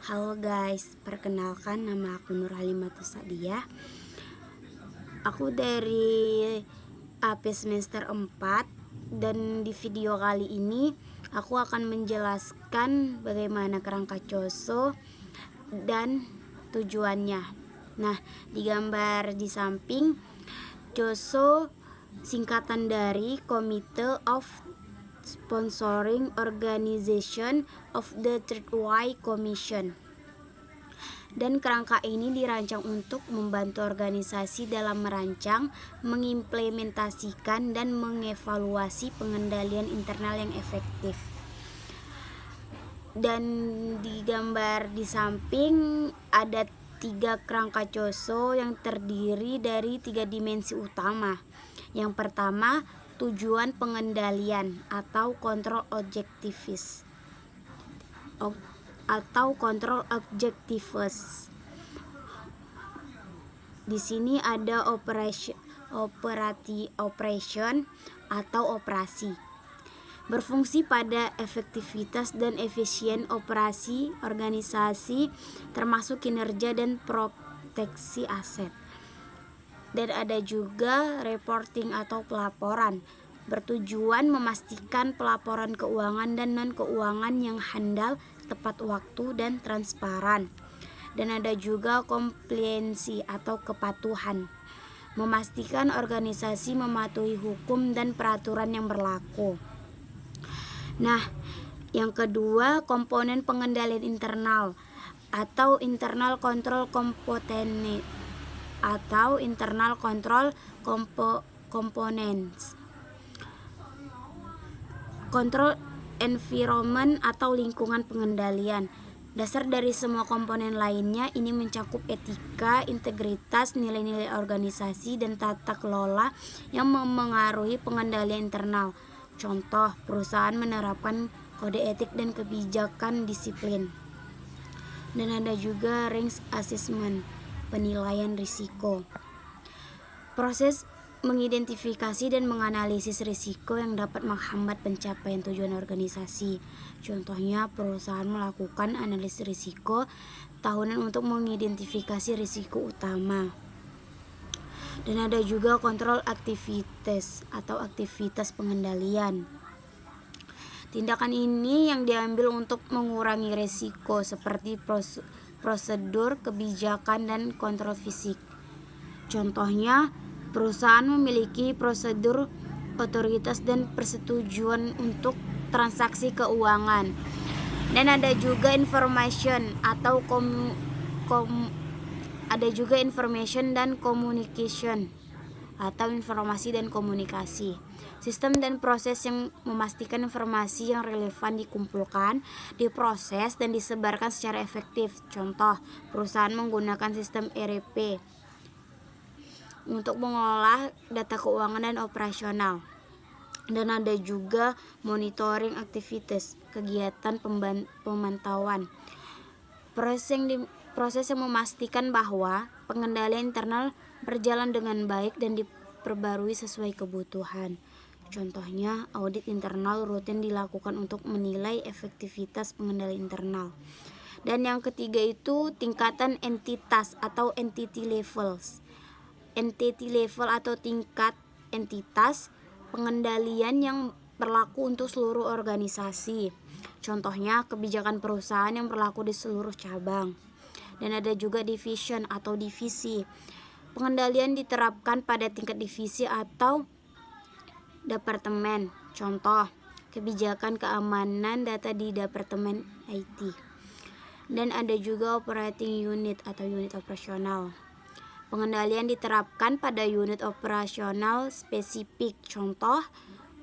Halo guys, perkenalkan nama aku Nur Halimatus Sadiah. Aku dari AP semester 4 dan di video kali ini aku akan menjelaskan bagaimana kerangka COSO dan tujuannya. Nah, di gambar di samping, COSO singkatan dari Committee of Sponsoring Organization of the Third Way Commission. Dan kerangka ini dirancang untuk membantu organisasi dalam merancang, mengimplementasikan, dan mengevaluasi pengendalian internal yang efektif. Dan di gambar di samping ada 3 kerangka COSO yang terdiri dari 3 dimensi utama. Yang pertama, tujuan pengendalian atau kontrol objektifis atau kontrol objektifus. Di sini ada operation atau operasi. Berfungsi pada efektivitas dan efisien operasi organisasi termasuk kinerja dan proteksi aset. Dan ada juga reporting atau pelaporan, bertujuan memastikan pelaporan keuangan dan non-keuangan yang handal, tepat waktu, dan transparan. Dan ada juga kompliansi atau kepatuhan, memastikan organisasi mematuhi hukum dan peraturan yang berlaku. Nah, yang kedua, komponen pengendalian internal atau internal control component atau internal control components. Control environment atau lingkungan pengendalian. Dasar dari semua komponen lainnya ini mencakup etika, integritas, nilai-nilai organisasi, dan tata kelola yang memengaruhi pengendalian internal. Contoh, perusahaan menerapkan kode etik dan kebijakan disiplin. Dan ada juga risk assessment, penilaian risiko. Proses mengidentifikasi dan menganalisis risiko yang dapat menghambat pencapaian tujuan organisasi. Contohnya, perusahaan melakukan analisis risiko tahunan untuk mengidentifikasi risiko utama. Dan ada juga kontrol aktivitas atau aktivitas pengendalian. Tindakan ini yang diambil untuk mengurangi risiko seperti prosedur, kebijakan, dan kontrol fisik. Contohnya, perusahaan memiliki prosedur, otoritas, dan persetujuan untuk transaksi keuangan. Dan ada juga information atau information dan communication atau informasi dan komunikasi. Sistem dan proses yang memastikan informasi yang relevan dikumpulkan, diproses, dan disebarkan secara efektif. Contoh, perusahaan menggunakan sistem ERP untuk mengolah data keuangan dan operasional. Dan ada juga monitoring aktivitas, kegiatan pemantauan. Proses yang memastikan bahwa pengendalian internal berjalan dengan baik dan diperbarui sesuai kebutuhan. Contohnya, audit internal rutin dilakukan untuk menilai efektivitas pengendalian internal. Dan yang ketiga itu tingkatan entitas atau entity levels. Entity level atau tingkat entitas pengendalian yang berlaku untuk seluruh organisasi. Contohnya, kebijakan perusahaan yang berlaku di seluruh cabang. Dan ada juga division atau divisi. Pengendalian diterapkan pada tingkat divisi atau departemen. Contoh, kebijakan keamanan data di departemen IT. Dan ada juga operating unit atau unit operasional. Pengendalian diterapkan pada unit operasional spesifik. Contoh,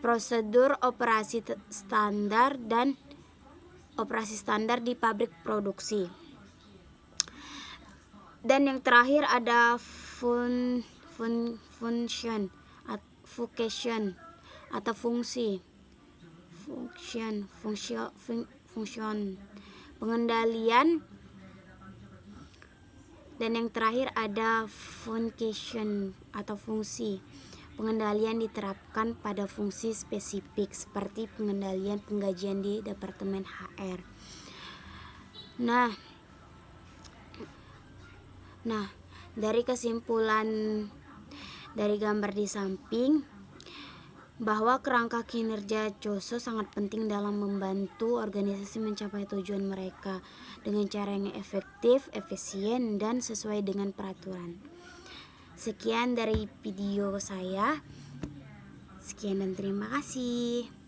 prosedur operasi standar dan operasi standar di pabrik produksi. Dan yang terakhir ada function atau fungsi. Function pengendalian. Dan yang terakhir ada function atau fungsi. Pengendalian diterapkan pada fungsi spesifik seperti pengendalian penggajian di Departemen HR. Nah, Nah, dari kesimpulan dari gambar di samping, bahwa kerangka kinerja COSO sangat penting dalam membantu organisasi mencapai tujuan mereka dengan cara yang efektif, efisien, dan sesuai dengan peraturan. Sekian dari video saya. Sekian dan terima kasih.